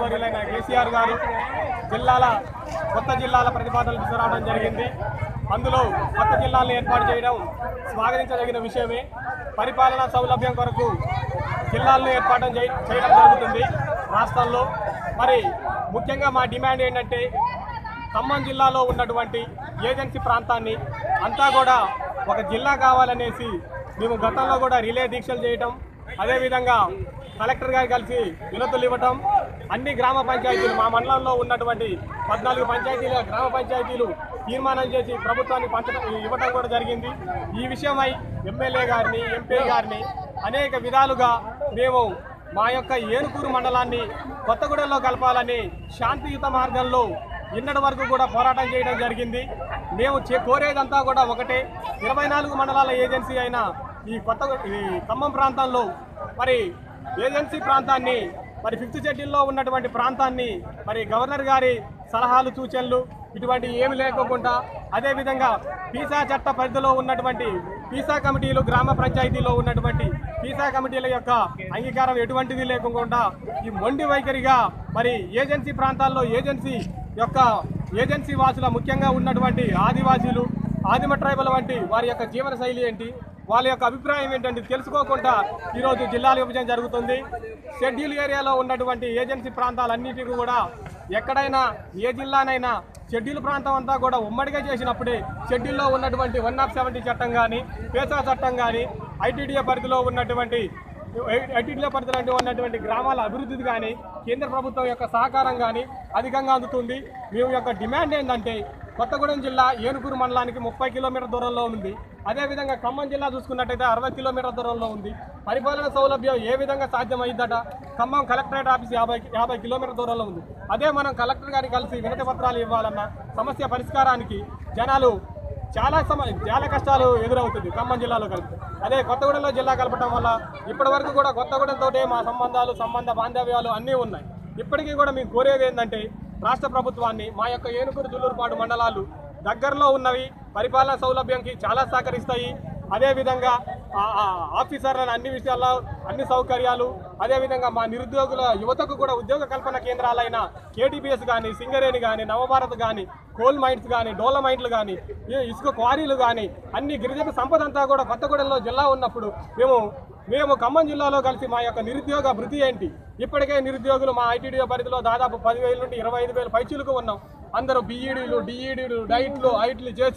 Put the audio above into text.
వర్యులైన కేసీఆర్ గారు కొత్త జిల్లాల ప్రతిపాదనలు తీసుకురావడం జరిగింది. అందులో కొత్త జిల్లాలను ఏర్పాటు చేయడం స్వాగతించదగిన విషయమే. పరిపాలనా సౌలభ్యం కొరకు జిల్లాలను ఏర్పాటు చేయడం జరుగుతుంది రాష్ట్రంలో. మరి ముఖ్యంగా మా డిమాండ్ ఏంటంటే ఖమ్మం జిల్లాలో ఉన్నటువంటి ఏజెన్సీ ప్రాంతాన్ని అంతా కూడా ఒక జిల్లా కావాలనేసి మేము గతంలో కూడా రిలే దీక్షలు చేయటం, అదేవిధంగా కలెక్టర్ గారు కలిసి వినతులు ఇవ్వటం, అన్ని గ్రామ పంచాయతీలు మా మండలంలో ఉన్నటువంటి 14 పంచాయతీల గ్రామ పంచాయతీలు తీర్మానం చేసి ప్రభుత్వానికి ఇవ్వటం కూడా జరిగింది. ఈ విషయమై ఎమ్మెల్యే గారిని, ఎంపీ గారిని అనేక విధాలుగా మేము మా యొక్క ఏనుకూరు మండలాన్ని కొత్తగూడెంలో కలపాలని శాంతియుత మార్గంలో ఇన్నటి వరకు కూడా పోరాటం చేయడం జరిగింది. మేము కోరేదంతా కూడా ఒకటే, 24 మండలాల ఏజెన్సీ అయిన ఈ ఖమ్మం ప్రాంతంలో మరి ఏజెన్సీ ప్రాంతాన్ని మరి 5th షెడ్యూల్లో ఉన్నటువంటి ప్రాంతాన్ని మరి గవర్నర్ గారి సలహాలు సూచనలు ఇటువంటి ఏమి లేకోకుండా, అదేవిధంగా పీసా చట్ట పరిధిలో ఉన్నటువంటి పీసా కమిటీలు, గ్రామ పంచాయతీలో ఉన్నటువంటి పీసా కమిటీల యొక్క అంగీకారం ఎటువంటిది లేకుండా ఈ మొండి వైఖరిగా మరి ఏజెన్సీ ప్రాంతాల్లో ఏజెన్సీ వాసుల ముఖ్యంగా ఉన్నటువంటి ఆదివాసీలు, ఆదిమ ట్రైబల్ వంటి వారి యొక్క జీవన శైలి ఏంటి, వాళ్ళ యొక్క అభిప్రాయం ఏంటంటే తెలుసుకోకుండా ఈరోజు జిల్లాల విభజన జరుగుతుంది. షెడ్యూల్ ఏరియాలో ఉన్నటువంటి ఏజెన్సీ ప్రాంతాలన్నిటికీ కూడా ఎక్కడైనా ఏ జిల్లానైనా షెడ్యూల్ ప్రాంతం అంతా కూడా ఉమ్మడిగా చేసినప్పుడే షెడ్యూల్లో ఉన్నటువంటి 170 చట్టం కానీ, పేసా చట్టం కానీ, ఐటీడీఏ పరిధిలో ఉన్నటువంటి గ్రామాల అభివృద్ధి కానీ కేంద్ర ప్రభుత్వం యొక్క సహకారం కానీ అధికంగా అందుతుంది. మేము యొక్క డిమాండ్ ఏంటంటే కొత్తగూడెం జిల్లా ఏనుకూరు మండలానికి 30 కిలోమీటర్ల దూరంలో ఉంది. అదేవిధంగా ఖమ్మం జిల్లా చూసుకున్నట్టయితే 60 కిలోమీటర్ల దూరంలో ఉంది. పరిపాలన సౌలభ్యం ఏ విధంగా సాధ్యమైందట? ఖమ్మం కలెక్టరేట్ ఆఫీస్ 50 కిలోమీటర్ల దూరంలో ఉంది. అదే మనం కలెక్టర్ గారికి కలిసి వినతి పత్రాలు ఇవ్వాలన్న సమస్య పరిష్కారానికి జనాలు చాలా కష్టాలు ఎదురవుతుంది ఖమ్మం జిల్లాలో కలిపి. అదే కొత్తగూడెంలో జిల్లా కలపడం వల్ల ఇప్పటి వరకు కూడా కొత్తగూడెంతో మా సంబంధ బాంధవ్యాలు అన్నీ ఉన్నాయి. ఇప్పటికీ కూడా మేము కోరేది ఏంటంటే రాష్ట్ర ప్రభుత్వాన్ని మా యొక్క ఏనుకూరు, దుల్లూరుపాడు మండలాలు దగ్గరలో ఉన్నవి, పరిపాలన సౌలభ్యంకి చాలా సహకరిస్తాయి. అదేవిధంగా ఆఫీసర్లను అన్ని విషయాల్లో అన్ని సౌకర్యాలు, అదేవిధంగా మా నిరుద్యోగుల యువతకు కూడా ఉద్యోగ కల్పన కేంద్రాలైన కేటీపీఎస్ కానీ, సింగరేణి కానీ, నవభారత్ కానీ, కోల్ మైన్స్ కానీ, డోలమైన్లు కానీ, ఇసుక క్వారీలు కానీ అన్ని గిరిజన సంపద అంతా కూడా కొత్తగూడెంలో జిల్లా ఉన్నప్పుడు మేము ఖమ్మం జిల్లాలో కలిసి మా యొక్క నిరుద్యోగ భృతి ఏంటి? ఇప్పటికే నిరుద్యోగులు మా ఐటీడీఓ పరిధిలో దాదాపు 10,000 నుండి 25,000 పైచీలకు ఉన్నాం. అందరూ బీఈడీలు, డిఈడీలు, డైట్లు, ఐట్లు చేసి